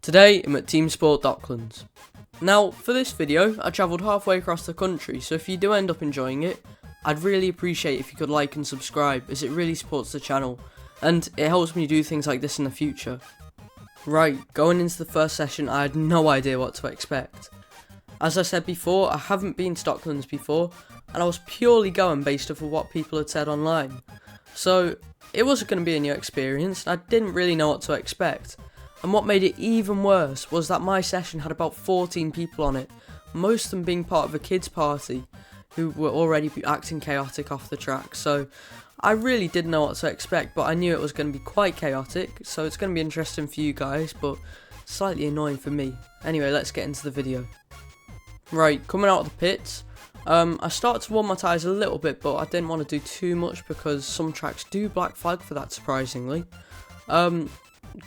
Today I'm at Teamsport Docklands. Now for this video I travelled halfway across the country, so if you do end up enjoying it, I'd really appreciate if you could like and subscribe, as it really supports the channel and it helps me do things like this in the future. Right, going into the first session I had no idea what to expect. As I said before, I haven't been to Docklands before and I was purely going based off of what people had said online. So it wasn't going to be a new experience and I didn't really know what to expect. And what made it even worse was that my session had about 14 people on it, most of them being part of a kids party who were already acting chaotic off the track. So I really didn't know what to expect, but I knew it was going to be quite chaotic, so it's going to be interesting for you guys, but slightly annoying for me. Anyway, let's get into the video. Right, coming out of the pits, I started to warm my tyres a little bit, but I didn't want to do too much because some tracks do black flag for that, surprisingly.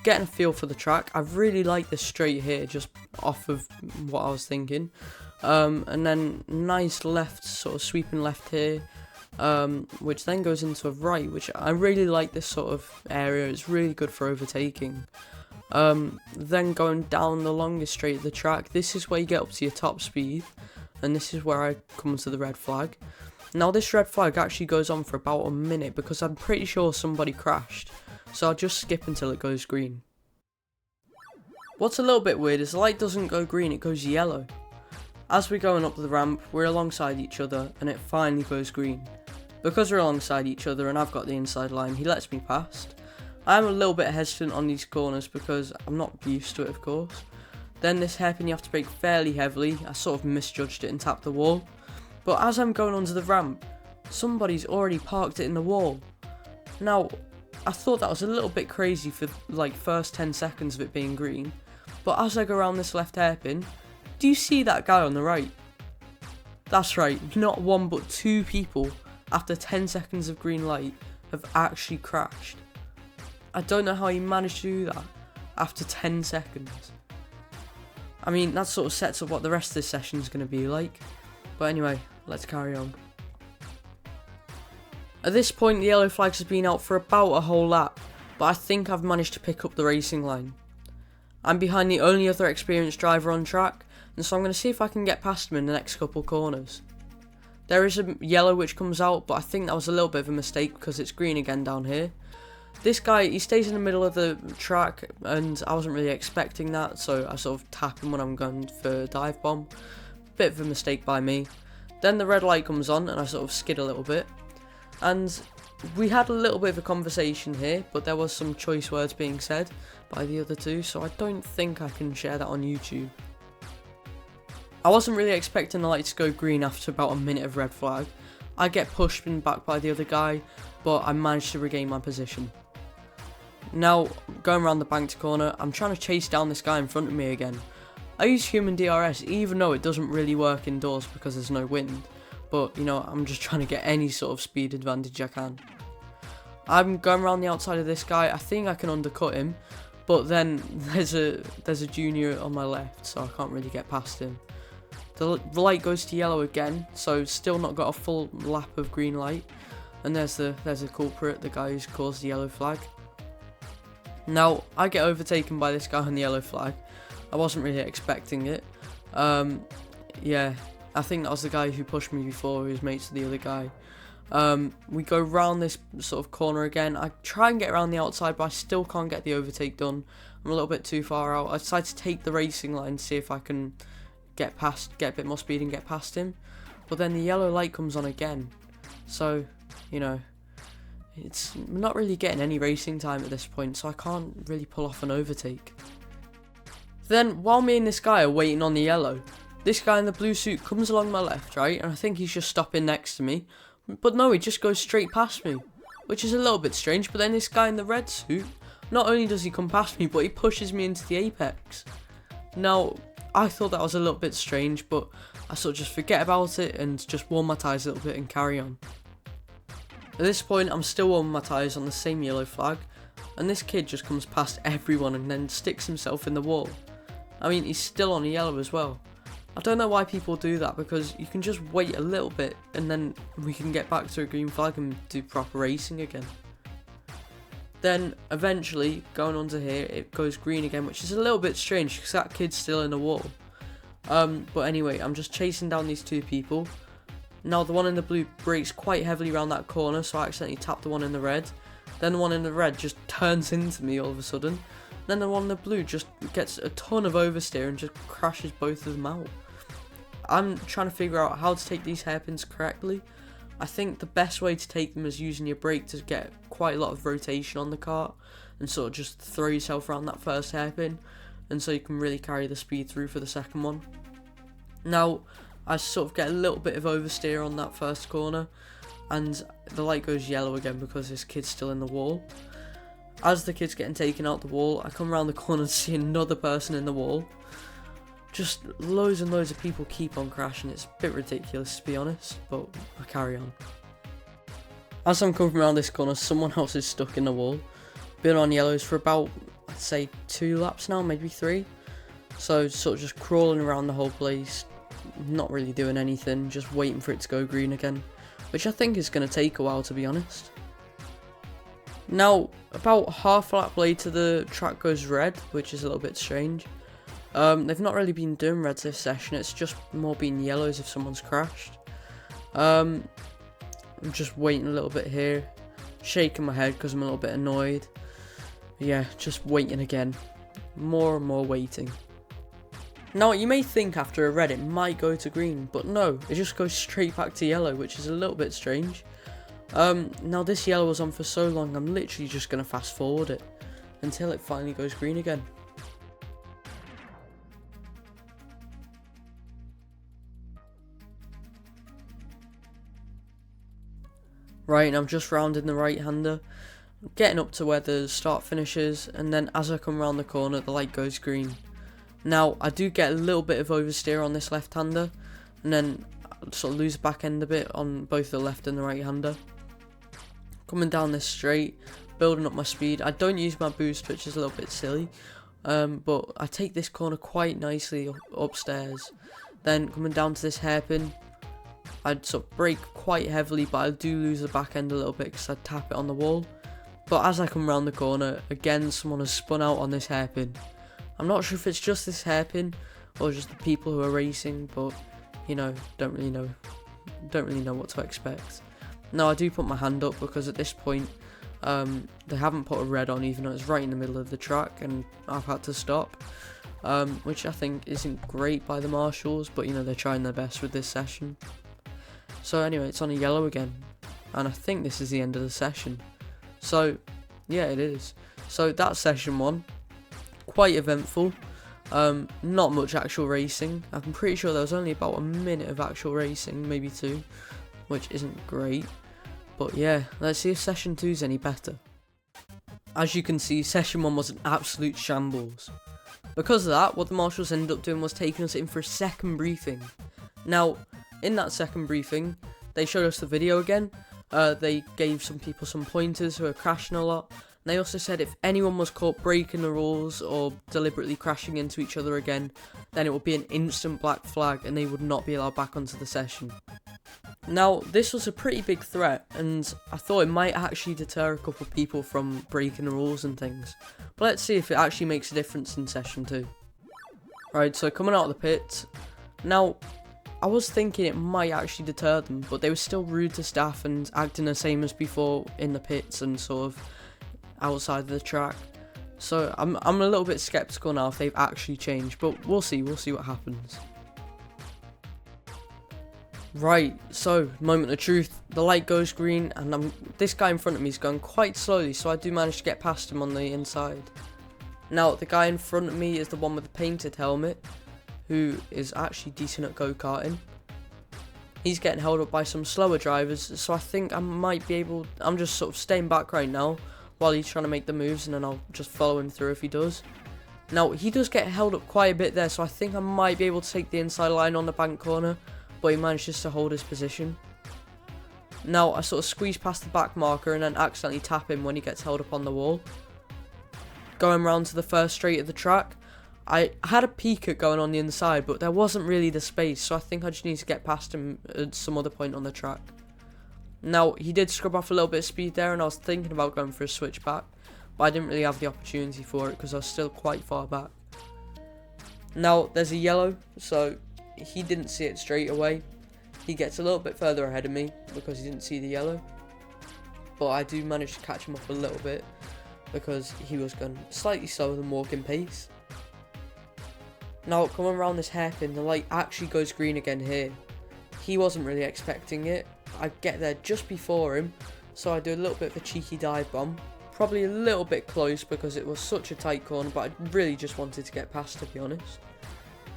Getting a feel for the track, I really like this straight here, just off of what I was thinking. And then nice left, sort of sweeping left here, which then goes into a right, which I really like this sort of area. It's really good for overtaking. Then going down the longest straight of the track, this is where you get up to your top speed, and this is where I come to the red flag. Now this red flag actually goes on for about a minute because I'm pretty sure somebody crashed, so I'll just skip until it goes green. What's a little bit weird is the light doesn't go green, it goes yellow. As we're going up the ramp, we're alongside each other and it finally goes green. Because we're alongside each other and I've got the inside line, he lets me past. I'm a little bit hesitant on these corners because I'm not used to it, of course. Then this hairpin you have to brake fairly heavily. I sort of misjudged it and tapped the wall. But as I'm going onto the ramp, somebody's already parked it in the wall. Now, I thought that was a little bit crazy for like first 10 seconds of it being green. But as I go around this left hairpin, do you see that guy on the right? That's right, not one but two people after 10 seconds of green light have actually crashed. I don't know how he managed to do that after 10 seconds. I mean, that sort of sets up what the rest of this session is going to be like. But anyway, let's carry on. At this point, the yellow flags have been out for about a whole lap, but I think I've managed to pick up the racing line. I'm behind the only other experienced driver on track, and so I'm going to see if I can get past him in the next couple corners. There is a yellow which comes out, but I think that was a little bit of a mistake because it's green again down here. This guy, he stays in the middle of the track, and I wasn't really expecting that, so I sort of tap him when I'm going for a dive bomb. Bit of a mistake by me. Then the red light comes on, and I sort of skid a little bit. And we had a little bit of a conversation here, but there was some choice words being said by the other two, so I don't think I can share that on YouTube. I wasn't really expecting the light to go green after about a minute of red flag. I get pushed back by the other guy, but I managed to regain my position. Now, going around the banked corner, I'm trying to chase down this guy in front of me again. I use human DRS even though it doesn't really work indoors because there's no wind. But, you know, I'm just trying to get any sort of speed advantage I can. I'm going around the outside of this guy. I think I can undercut him. But then there's a junior on my left, so I can't really get past him. The light goes to yellow again, so still not got a full lap of green light. And there's a culprit, the guy who's caused the yellow flag. Now, I get overtaken by this guy on the yellow flag. I wasn't really expecting it. Yeah. I think that was the guy who pushed me before, who was mates with the other guy. We go round this sort of corner again. I try and get around the outside, but I still can't get the overtake done. I'm a little bit too far out. I decide to take the racing line to see if I can get a bit more speed and get past him. But then the yellow light comes on again. So, you know, I'm not really getting any racing time at this point, so I can't really pull off an overtake. Then, while me and this guy are waiting on the yellow, this guy in the blue suit comes along my left, right, and I think he's just stopping next to me. But no, he just goes straight past me, which is a little bit strange. But then this guy in the red suit, not only does he come past me, but he pushes me into the apex. Now, I thought that was a little bit strange, but I sort of just forget about it and just warm my tyres a little bit and carry on. At this point, I'm still warming my tyres on the same yellow flag, and this kid just comes past everyone and then sticks himself in the wall. I mean, he's still on a yellow as well. I don't know why people do that, because you can just wait a little bit and then we can get back to a green flag and do proper racing again. Then eventually, going onto here, it goes green again, which is a little bit strange because that kid's still in the wall. But anyway, I'm just chasing down these two people. Now the one in the blue brakes quite heavily around that corner, so I accidentally tapped the one in the red. Then the one in the red just turns into me all of a sudden. Then the one in the blue just gets a ton of oversteer and just crashes both of them out. I'm trying to figure out how to take these hairpins correctly. I think the best way to take them is using your brake to get quite a lot of rotation on the kart and sort of just throw yourself around that first hairpin, and so you can really carry the speed through for the second one. Now I sort of get a little bit of oversteer on that first corner, and the light goes yellow again because this kid's still in the wall. As the kid's getting taken out the wall, I come around the corner to see another person in the wall. Just loads and loads of people keep on crashing. It's a bit ridiculous, to be honest, but I carry on. As I'm coming around this corner, someone else is stuck in the wall. Been on yellows for about, I'd say 2 laps now, maybe 3. So sort of just crawling around the whole place, not really doing anything, just waiting for it to go green again, which I think is going to take a while, to be honest. Now, about half a lap later, the track goes red, which is a little bit strange. They've not really been doing reds this session, it's just more been yellows if someone's crashed. I'm just waiting a little bit here, shaking my head because I'm a little bit annoyed. Yeah, just waiting again. More and more waiting. Now, you may think after a red it might go to green, but no, it just goes straight back to yellow, which is a little bit strange. Now this yellow was on for so long, I'm literally just going to fast forward it until it finally goes green again. Right, and I'm just rounding the right-hander, getting up to where the start finishes, and then as I come around the corner, the light goes green. Now, I do get a little bit of oversteer on this left-hander, and then I sort of lose the back end a bit on both the left and the right-hander. Coming down this straight, building up my speed. I don't use my boost, which is a little bit silly, but I take this corner quite nicely upstairs. Then coming down to this hairpin, I'd sort of brake quite heavily, but I do lose the back end a little bit because I tap it on the wall. But as I come around the corner, again someone has spun out on this hairpin. I'm not sure if it's just this hairpin or just the people who are racing, but you know, don't really know what to expect. Now I do put my hand up because at this point they haven't put a red on, even though it's right in the middle of the track and I've had to stop, which I think isn't great by the marshals, but you know, they're trying their best with this session. So anyway, it's on a yellow again, and I think this is the end of the session. So yeah, it is. So that's session 1, quite eventful. Not much actual racing. I'm pretty sure there was only about a minute of actual racing, maybe 2, which isn't great. But yeah, let's see if session 2 is any better. As you can see, session 1 was an absolute shambles. Because of that, what the marshals ended up doing was taking us in for a second briefing. Now, in that second briefing, they showed us the video again. They gave some people some pointers who are crashing a lot. And they also said if anyone was caught breaking the rules or deliberately crashing into each other again, then it would be an instant black flag and they would not be allowed back onto the session. Now, this was a pretty big threat, and I thought it might actually deter a couple of people from breaking the rules and things. But let's see if it actually makes a difference in session 2. Right, so coming out of the pit. Now, I was thinking it might actually deter them, but they were still rude to staff and acting the same as before in the pits and sort of outside of the track. So I'm a little bit skeptical now if they've actually changed, but we'll see what happens. Right, so moment of truth, the light goes green and this guy in front of me is going quite slowly, so I do manage to get past him on the inside. Now the guy in front of me is the one with the painted helmet, who is actually decent at go-karting. He's getting held up by some slower drivers, so I think I might be able, I'm just sort of staying back right now while he's trying to make the moves, and then I'll just follow him through if he does. Now, he does get held up quite a bit there, so I think I might be able to take the inside line on the bank corner, but he manages to hold his position. Now, I sort of squeeze past the back marker and then accidentally tap him when he gets held up on the wall. Going round to the first straight of the track, I had a peek at going on the inside, but there wasn't really the space, so I think I just need to get past him at some other point on the track. Now, he did scrub off a little bit of speed there, and I was thinking about going for a switchback, but I didn't really have the opportunity for it because I was still quite far back. Now there's a yellow, so he didn't see it straight away. He gets a little bit further ahead of me because he didn't see the yellow, but I do manage to catch him up a little bit because he was going slightly slower than walking pace. Now coming around this hairpin, the light actually goes green again here. He wasn't really expecting it. I get there just before him, so I do a little bit of a cheeky dive bomb. Probably a little bit close because it was such a tight corner, but I really just wanted to get past, to be honest.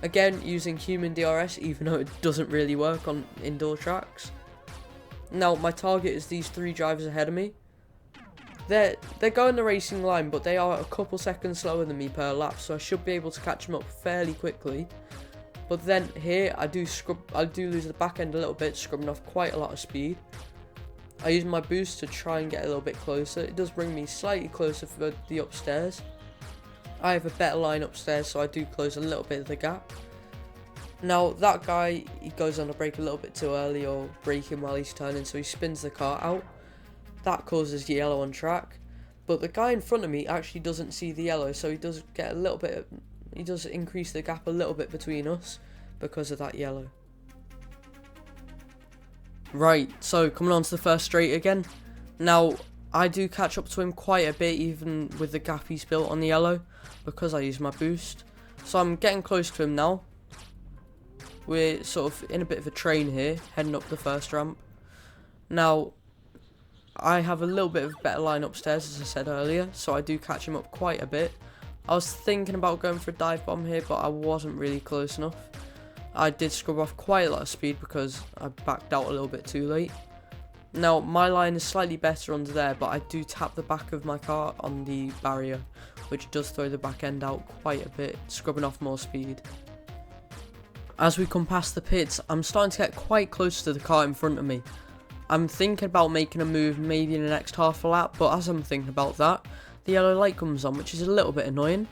Again, using human DRS, even though it doesn't really work on indoor tracks. Now my target is these 3 drivers ahead of me. They're going the racing line, but they are a couple seconds slower than me per lap, so I should be able to catch them up fairly quickly. But then here I do lose the back end a little bit, scrubbing off quite a lot of speed. I use my boost to try and get a little bit closer. It does bring me slightly closer for the upstairs. I have a better line upstairs, so I do close a little bit of the gap. Now that guy, he goes on the brake a little bit too early, or braking while he's turning, so he spins the car out. That causes yellow on track, but the guy in front of me actually doesn't see the yellow, so he does get a little bit, he does increase the gap a little bit between us because of that yellow. Right, so coming on to the first straight again. Now I do catch up to him quite a bit, even with the gap he's built on the yellow, because I use my boost. So I'm getting close to him now. We're sort of in a bit of a train here, heading up the first ramp. Now I have a little bit of a better line upstairs, as I said earlier, so I do catch him up quite a bit. I was thinking about going for a dive bomb here, but I wasn't really close enough. I did scrub off quite a lot of speed because I backed out a little bit too late. Now my line is slightly better under there, but I do tap the back of my car on the barrier, which does throw the back end out quite a bit, scrubbing off more speed. As we come past the pits, I'm starting to get quite close to the car in front of me. I'm thinking about making a move maybe in the next half a lap, but as I'm thinking about that, the yellow light comes on, which is a little bit annoying.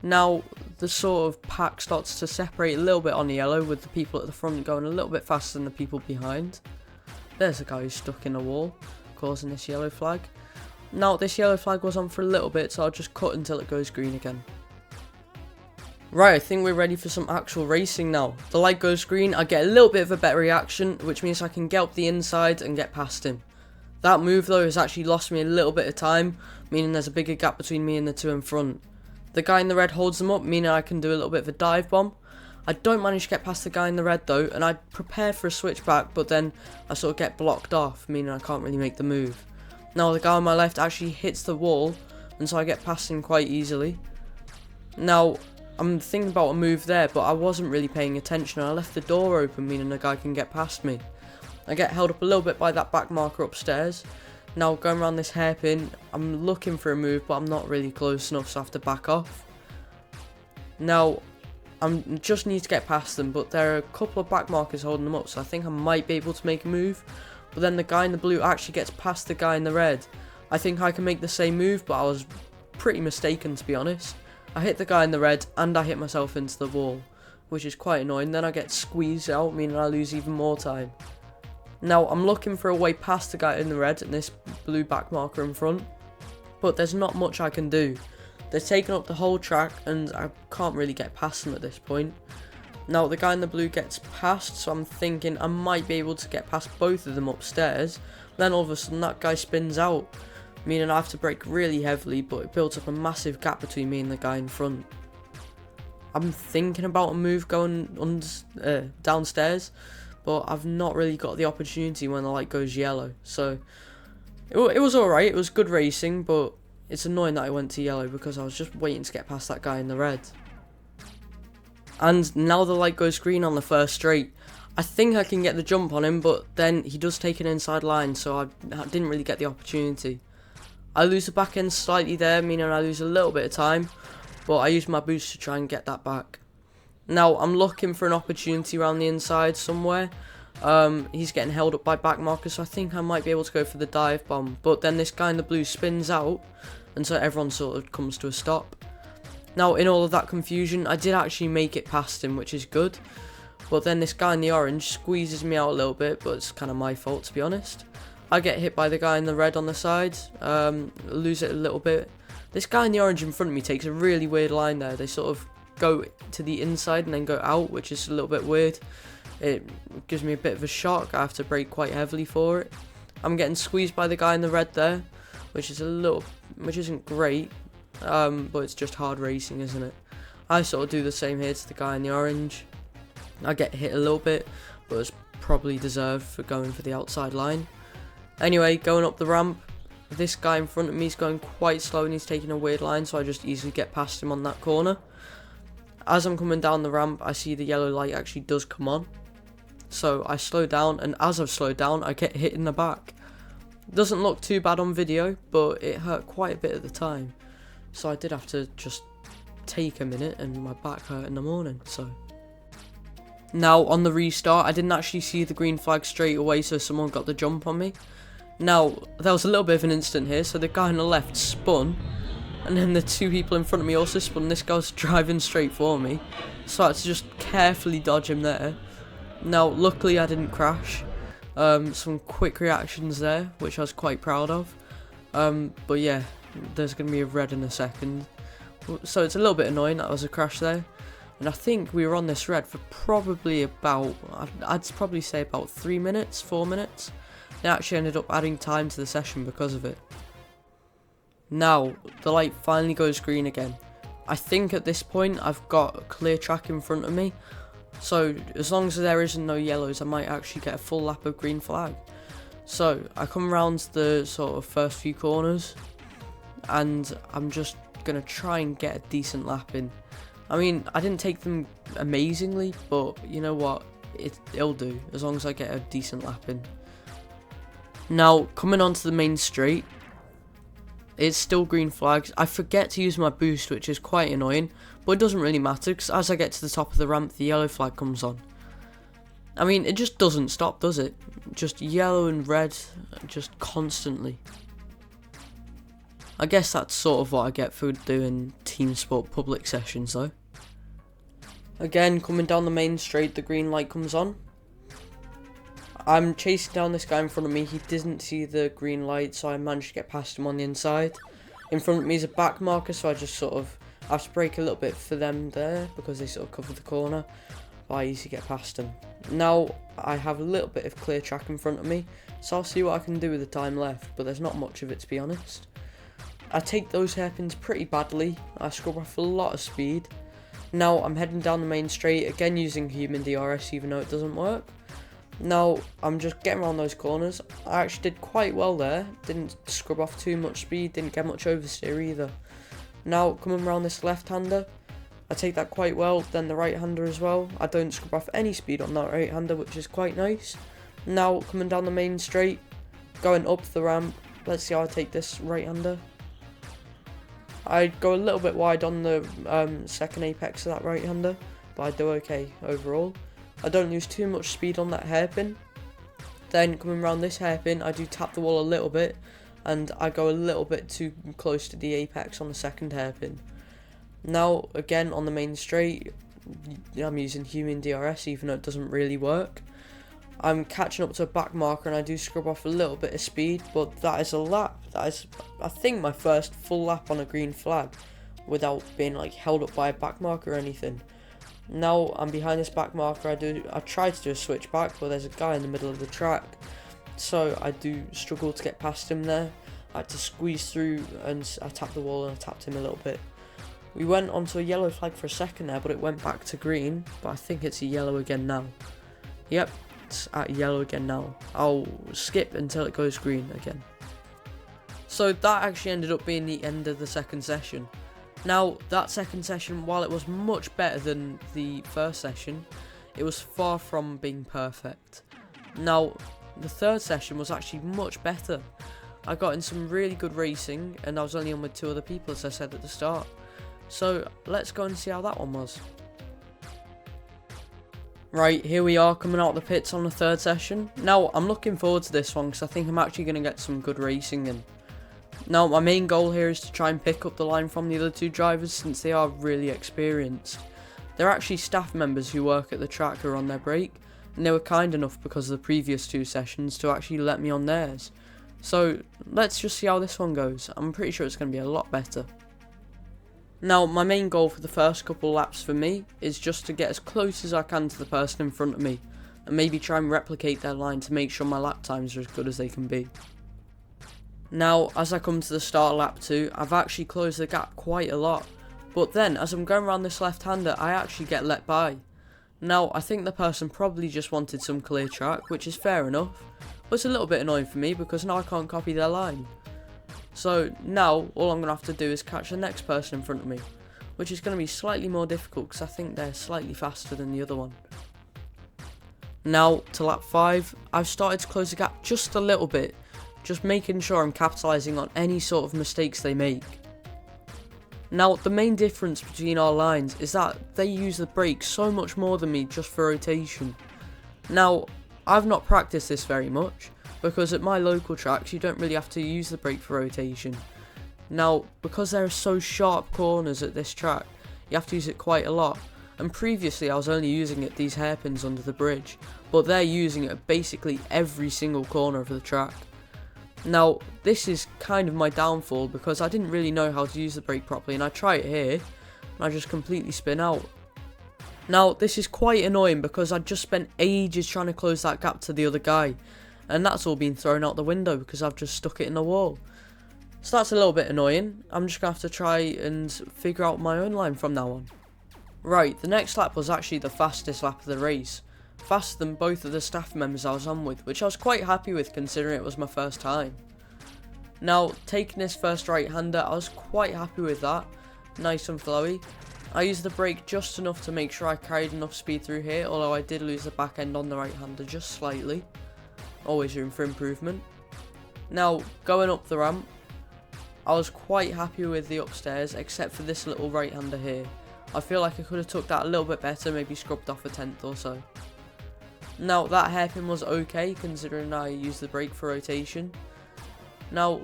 Now the sort of pack starts to separate a little bit on the yellow, with the people at the front going a little bit faster than the people behind. There's a guy who's stuck in a wall, causing this yellow flag. Now this yellow flag was on for a little bit, so I'll just cut until it goes green again. Right, I think we're ready for some actual racing now. The light goes green, I get a little bit of a better reaction, which means I can get up the inside and get past him. That move though has actually lost me a little bit of time, meaning there's a bigger gap between me and the 2 in front. The guy in the red holds them up, meaning I can do a little bit of a dive bomb. I don't manage to get past the guy in the red though, and I prepare for a switchback, but then I sort of get blocked off, meaning I can't really make the move. Now the guy on my left actually hits the wall, and so I get past him quite easily. Now I'm thinking about a move there, but I wasn't really paying attention. I left the door open, meaning the guy can get past me. I get held up a little bit by that back marker upstairs. Now going around this hairpin, I'm looking for a move, but I'm not really close enough, so I have to back off. Now I just need to get past them, but there are a couple of back markers holding them up, so I think I might be able to make a move. But then the guy in the blue actually gets past the guy in the red. I think I can make the same move, but I was pretty mistaken, to be honest. I hit the guy in the red and I hit myself into the wall, which is quite annoying. Then I get squeezed out, meaning I lose even more time. Now I'm looking for a way past the guy in the red and this blue back marker in front, but there's not much I can do. They're taking up the whole track and I can't really get past them at this point. Now the guy in the blue gets past, so I'm thinking I might be able to get past both of them upstairs. Then all of a sudden that guy spins out, meaning I have to brake really heavily, but it builds up a massive gap between me and the guy in front. I'm thinking about a move going downstairs, but I've not really got the opportunity when the light goes yellow. So it was alright, it was good racing, but it's annoying that I went to yellow because I was just waiting to get past that guy in the red. And now the light goes green on the first straight. I think I can get the jump on him, but then he does take an inside line, so I didn't really get the opportunity. I lose the back end slightly there, meaning I lose a little bit of time, but I use my boost to try and get that back. Now I'm looking for an opportunity around the inside somewhere. He's getting held up by back markers, so I think I might be able to go for the dive bomb, but then this guy in the blue spins out, and so everyone sort of comes to a stop. Now in all of that confusion, I did actually make it past him, which is good, but then this guy in the orange squeezes me out a little bit, but it's kind of my fault, to be honest. I get hit by the guy in the red on the sides, lose it a little bit. This guy in the orange in front of me takes a really weird line there. They sort of go to the inside and then go out, which is a little bit weird. It gives me a bit of a shock. I have to brake quite heavily for it. I'm getting squeezed by the guy in the red there, which isn't great, but it's just hard racing, isn't it? I sort of do the same here to the guy in the orange. I get hit a little bit, but it's probably deserved for going for the outside line. Anyway, going up the ramp, this guy in front of me is going quite slow and he's taking a weird line, so I just easily get past him on that corner. As I'm coming down the ramp, I see the yellow light actually does come on. So I slow down, and as I've slowed down, I get hit in the back. Doesn't look too bad on video, but it hurt quite a bit at the time. So I did have to just take a minute, and my back hurt in the morning, so. Now, on the restart, I didn't actually see the green flag straight away, so someone got the jump on me. Now, there was a little bit of an incident here, so the guy on the left spun, and then the two people in front of me also spun. This guy was driving straight for me, so I had to just carefully dodge him there. Now, luckily I didn't crash. Some quick reactions there, which I was quite proud of. But yeah, there's going to be a red in a second. So it's a little bit annoying that there was a crash there. And I think we were on this red for probably about, I'd probably say about 3 minutes, 4 minutes. They actually ended up adding time to the session because of it. Now, the light finally goes green again. I think at this point I've got a clear track in front of me. So as long as there isn't no yellows, I might actually get a full lap of green flag. So I come around the sort of first few corners and I'm just going to try and get a decent lap in. I mean, I didn't take them amazingly, but you know what, it'll do as long as I get a decent lap in. Now, coming onto the main straight, it's still green flags. I forget to use my boost, which is quite annoying, but it doesn't really matter because as I get to the top of the ramp, the yellow flag comes on. I mean, it just doesn't stop, does it? Just yellow and red, just constantly. I guess that's sort of what I get for doing Teamsport public sessions though. Again, coming down the main straight, the green light comes on. I'm chasing down this guy in front of me. He didn't see the green light, so I managed to get past him on the inside. In front of me is a back marker, so I just sort of have to brake a little bit for them there because they sort of cover the corner. But I easily get past them. Now I have a little bit of clear track in front of me, so I'll see what I can do with the time left, but there's not much of it to be honest. I take those hairpins pretty badly. I scrub off a lot of speed. Now I'm heading down the main straight, again using human DRS even though it doesn't work. Now I'm just getting around those corners. I actually did quite well there. Didn't scrub off too much speed, didn't get much oversteer either. Now coming around this left-hander, I take that quite well, then the right-hander as well. I don't scrub off any speed on that right-hander, which is quite nice. Now coming down the main straight, going up the ramp, let's see how I take this right-hander. I go a little bit wide on the second apex of that right-hander, but I do okay overall. I don't lose too much speed on that hairpin. Then coming around this hairpin, I do tap the wall a little bit, and I go a little bit too close to the apex on the second hairpin. Now again on the main straight, I'm using human DRS even though it doesn't really work. I'm catching up to a back marker and I do scrub off a little bit of speed, but that is a lap. That is, I think, my first full lap on a green flag without being like held up by a back marker or anything. Now I'm behind this back marker. I try to do a switch back, but there's a guy in the middle of the track, so I do struggle to get past him there. I had to squeeze through and I tapped the wall and I tapped him a little bit. We went onto a yellow flag for a second there, but it went back to green, but I think it's a yellow again now. Yep, it's at yellow again now. I'll skip until it goes green again. So that actually ended up being the end of the second session. Now, that second session, while it was much better than the first session, it was far from being perfect. Now, the third session was actually much better. I got in some really good racing, and I was only on with 2 other people, as I said at the start. So, let's go and see how that one was. Right, here we are coming out of the pits on the third session. Now, I'm looking forward to this one, because I think I'm actually going to get some good racing in. Now, my main goal here is to try and pick up the line from the other 2 drivers since they are really experienced. They're actually staff members who work at the track who are on their break, and and they were kind enough because of the previous 2 sessions to actually let me on theirs. So let's just see how this one goes. I'm pretty sure it's going to be a lot better. Now, my main goal for the first couple laps for me is just to get as close as I can to the person in front of me, and maybe try and replicate their line to make sure my lap times are as good as they can be. Now, as I come to the start of lap 2, I've actually closed the gap quite a lot, but then as I'm going around this left-hander, I actually get let by. Now, I think the person probably just wanted some clear track, which is fair enough, but it's a little bit annoying for me because now I can't copy their line. So now, all I'm going to have to do is catch the next person in front of me, which is going to be slightly more difficult because I think they're slightly faster than the other one. Now, to lap 5, I've started to close the gap just a little bit, just making sure I'm capitalising on any sort of mistakes they make. Now, the main difference between our lines is that they use the brake so much more than me just for rotation. Now, I've not practiced this very much, because at my local tracks you don't really have to use the brake for rotation. Now, because there are so sharp corners at this track, you have to use it quite a lot, and previously I was only using it at these hairpins under the bridge, but they're using it at basically every single corner of the track. Now, this is kind of my downfall because I didn't really know how to use the brake properly, and I try it here, and I just completely spin out. Now, this is quite annoying because I just spent ages trying to close that gap to the other guy, and that's all been thrown out the window because I've just stuck it in the wall. So that's a little bit annoying. I'm just going to have to try and figure out my own line from now on. Right, the next lap was actually the fastest lap of the race. Faster than both of the staff members I was on with, which I was quite happy with considering it was my first time. Now, taking this first right-hander, I was quite happy with that. Nice and flowy. I used the brake just enough to make sure I carried enough speed through here, although I did lose the back end on the right-hander just slightly. Always room for improvement. Now, going up the ramp, I was quite happy with the upstairs, except for this little right-hander here. I feel like I could have took that a little bit better, maybe scrubbed off a tenth or so. Now, that hairpin was okay, considering I used the brake for rotation. Now,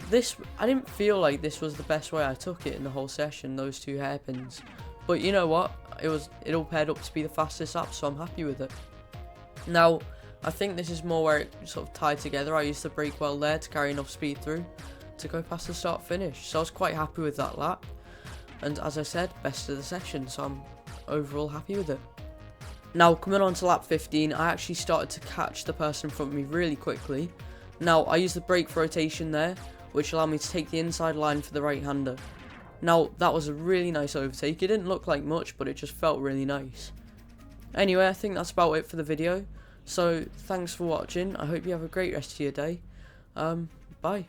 I didn't feel like this was the best way I took it in the whole session, those 2 hairpins. But you know what? It all paired up to be the fastest lap, so I'm happy with it. Now, I think this is more where it sort of tied together. I used the brake well there to carry enough speed through to go past the start finish. So I was quite happy with that lap. And as I said, best of the session, so I'm overall happy with it. Now, coming on to lap 15, I actually started to catch the person in front of me really quickly. Now, I used the brake for rotation there, which allowed me to take the inside line for the right-hander. Now, that was a really nice overtake. It didn't look like much, but it just felt really nice. Anyway, I think that's about it for the video. So, thanks for watching. I hope you have a great rest of your day. Bye.